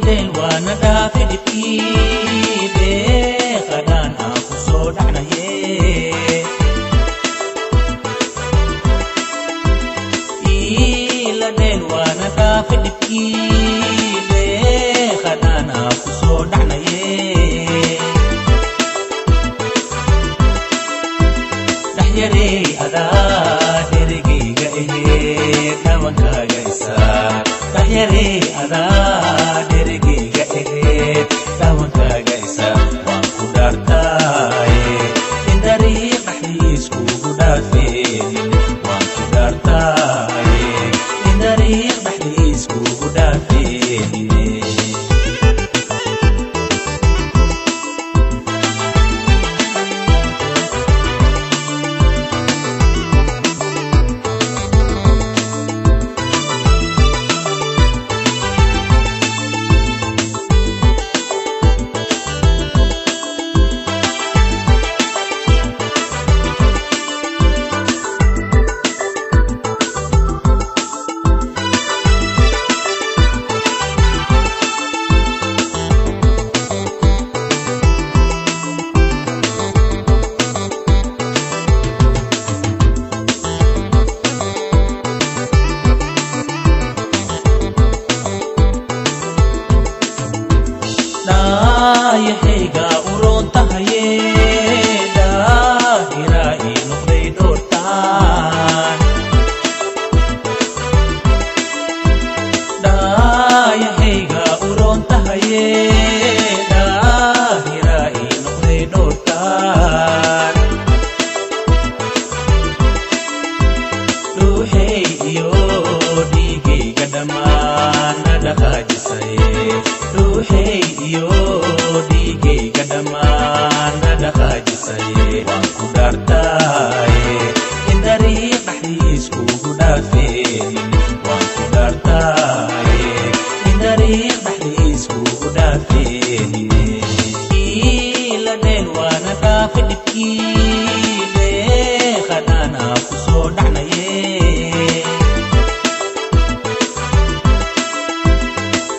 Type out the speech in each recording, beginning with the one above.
del wana da fidiki be kadan aku so dana ye ila del wana da fidiki be kadan aku so dana ye dahyare ada dergi ga ehe tawanka gaisa dahyare ada dergi ga ehe tawanka gaisa wan ku dartay indari qahis ku gudafin wan ku dartay indari qahis ku gudafin yahayga uron tahaye dahira inuqday doortaan yahayga uron tahaye dahira inuqday doortaan ruuxay iyo dhiigayga dhammaan nadhaqaajisay ruuxay iyo dhiigayga dhammaan nadhaqaajisay waan ku dhaartay in dariiq dhaxdiis kugu dhaafeen waan ku dhaartay in dariiq dhaxdiis kugu dhaafeen ila dheel waana dhaafe dhibkii beeqadaan aku soo dhacnaye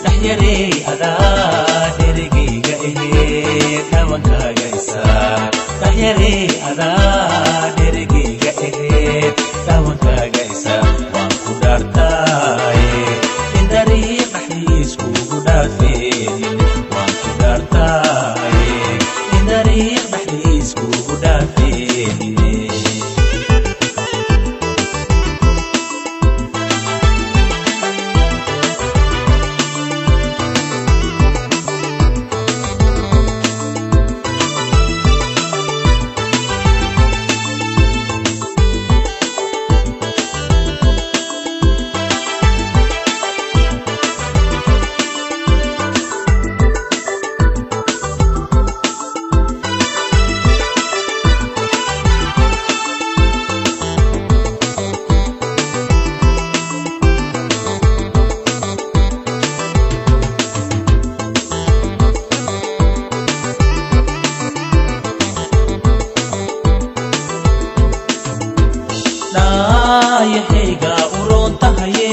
dahyare adaa dergiga ehe tawanka gaisa dahyare adaa dergiga ehe tawanka gaisa waan ku dhaartay in dariiq dhaxdiis kugu dhaafeen waan ku dhaartay in dariiq dhaxdiis kugu dhaafeen yahayga uron tahaye